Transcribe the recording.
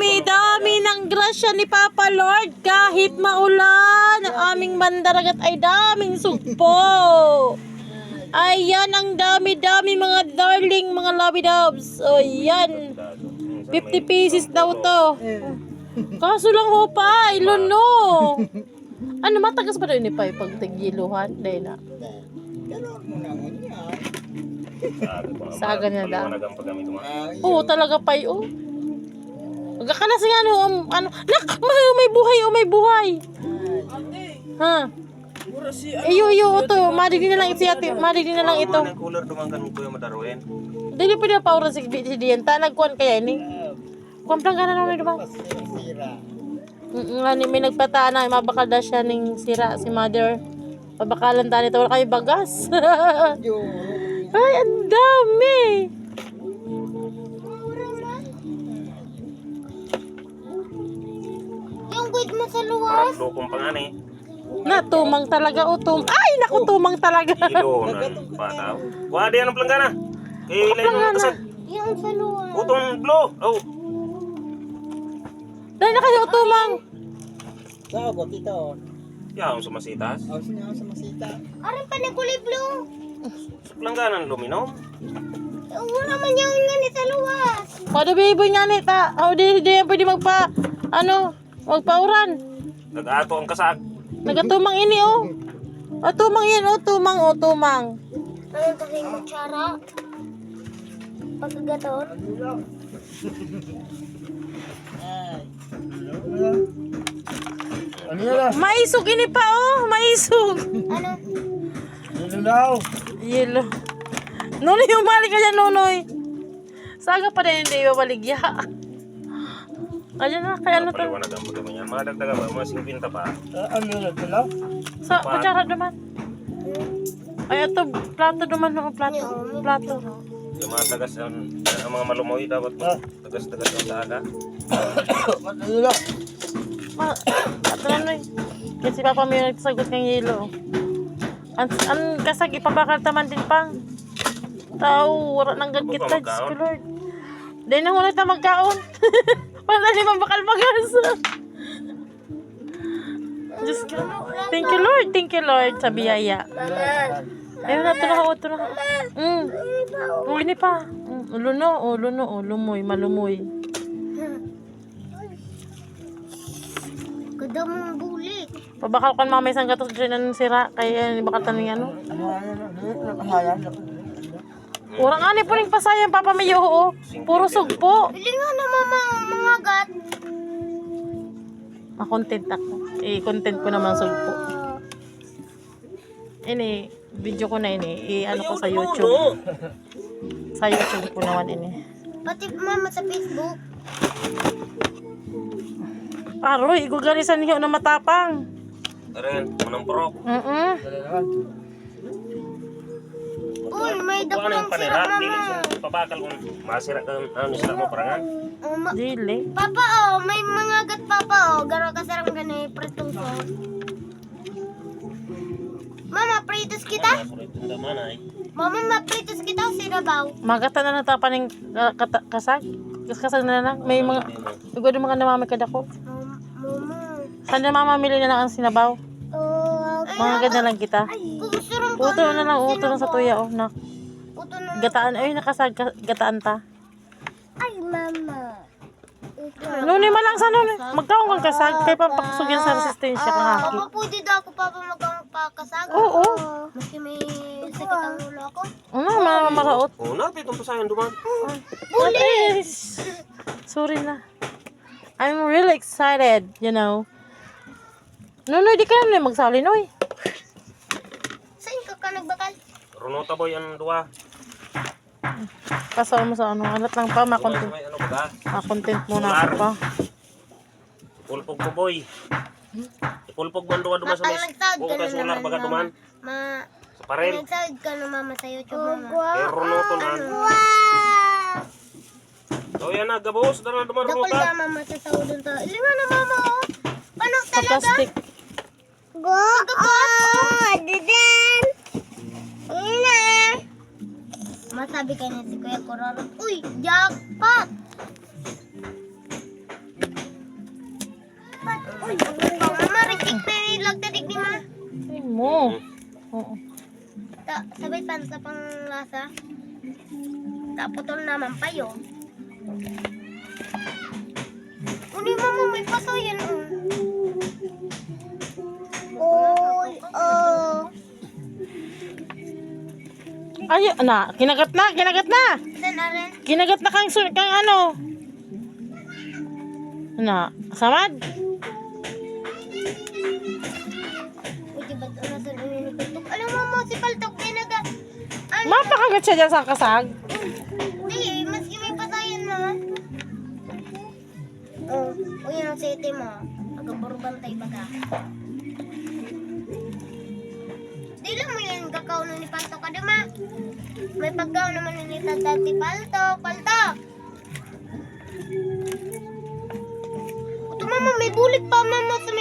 dami ng grasya ni Papa Lord. Kahit maulan, ang aming mandaragat ay daming sugpo. Ayan, ang dami-dami mga darling, mga lovey doves. O yan, 50 pieces daw to. Kaso lang ho pa, iluno. Ano, matagas pa rin ni Pai pag tigiluhan? Dahil na. Saga niya daw. Oo, talaga Pai, oh. Magka na siya, ano. Nak, may buhay, oh, may buhay. Ha? Iyo, ito. Madigin na lang ito. Madigin na lang ito. Cooler dumangkan mo yung madaruin. Dili pa niya paura si diyan. Nagkuhan kaya ni. Kuwan lang ka na naman diba? May nagpataan na. Mabakada siya ng sira si mother. Pabakalan ta nito. Wala kayo bagas. Ay, ang dami. Yung guide mo sa luwas. Parang lukong pangani. Na, tumang talaga. Ay, naku, tumang talaga. Kilo ng bataw. Kuha diyan ang planggana. Ilay mo kasag. Yung sa luwas. Utong blow. Oh. Dahil na kayo tumang. Sao ko tito? Yaong sumasitas. Ako siya sa masita. Arin pa na kulay blue. Planggana ng luminom. Wala man yung nga ni sa luwas. Pwede biboy nga ni ta. Di yan pwede magpauran. Nag-ato ang kasag. Nagatumang ini, oh. Tumang yan, tumang. Ano kasi yung kutsara? Pagkagaton? Ano yan? Maisog ini pa, oh. Maisog. Ano? Ano daw? Yelo. Nonoy, umali ka dyan, Nonoy. Saga pa rin hindi iwabaligya. Ayan na, kaya ano to? Paliwanag ang pagkaman niya. Mga dagdaga ba? Mga 50 pa. Ano yan? Pala? Sa kutsara naman. Ay, ito, plato naman, no, plato. Yung mga tagas, ang mga malumoy dapat tagas-tagas ang saaga. Ano lang? Ato na, Noy. Kasi Papa may nagsagot ng yelo. Ang kasag, ipabakal taman din pang. Tao, wala nang gagkita, Diyos ko Lord. Dahil nang ulit na magkaon. Wala na limang bakal bagas. Diyos ko. Thank you Lord, sa biyaya. Ayun na, ito na ako. Ini pa. Lumoy, malumoy. Ganda mong bulik. Pabakal kan mamay isang gatos dyan ng sira. Kaya bakal tanong ano. Urang ani po ning pasayang Papa Mayo, oh. Puro sugpo. Bili nga naman mga gat. Ma-content ako. I-content ko naman sugpo. Ini, video ko na ini. I-ano ko sa YouTube. Sa YouTube ko naman ini. Pati mama sa Facebook. Aroy, igugalisan niyo na matapang. Aren, unang prok. Uy, may Kung ano dakong yung panira, sira dili mama. siya papakal kung masira ka, ano sila mo parangan. Dili. Papa, oh, may mga gat papa, oh. Garo ka sarang ganay, pritong so. Mama, pritos kita? Sulit yung daman ay. Mama, mapritos kita o sirabaw? Magata na natapan ng kasag. Kasag na lang. May mga, igod yung mga namamikad ako. Mama. Saan na mamamili na lang ang sinabaw? Mga ganda lang kita. Kugusurong ko. Uto na lang, uto lang sa tuya, oh. Na. Uto na. Gataan, ay nakasag, gataan ta. Ay, mama. Nuni man lang sa nuni. Magkaong kang kasag, kay pampakasugyan sa resistensya kang haki. Papa, pwede daw ako papa magpapakasag? Oo. Maski may sakit ang ulo ako. Ano, mga maraot. Oo na, pitong pasayan duman. Ay, sorry na. I'm really excited, you know. Nunoy, di ka naman magsali, Noy. Saan ka nagbakal? Runota boy, ang dua. Pasal mo sa ano, alat lang pa, makontent. May ano ba? Makontent muna ako pa. Pulpog ko boy. Pulpog man duwa duman sa mes. Kung ka solar baga duman. Sa parel. Nagsahod ka na mama sa YouTube, mama. Eh, runoto na. So yan na, gabos. Dara duman Dakol runota. ka mama sa sahudon to. Ilinga na mama, oh. Paano Sa talaga? plastic. Go! Diden! Ina! Masabi ka na si Kuya Kororo. Uy! Jackpot! Mama, rikik na nilagtadig ni ma. Ay mo. Oo. Sabay pan sa panglasa. Taputol naman pa yun. Uli mama, may pasayan. Oy, Ay, na, kinagat na. Saan na rin? Kinagat na kang ano. Na, samad. Uy, di ba't ano sa ninipitok? Alam mo mo, si Paltok, kinaga. Ano? Mapakagat siya dyan sa kasag. Di, maski may pasayan mo. Oh, uy, ang sete mo. Agaburbantay baga. Di lang mo yun, kakao na ni Paltok ka ma. May pagkaw naman ni Tati Paltok. Paltok! Ito mama, may bulik pa mama sa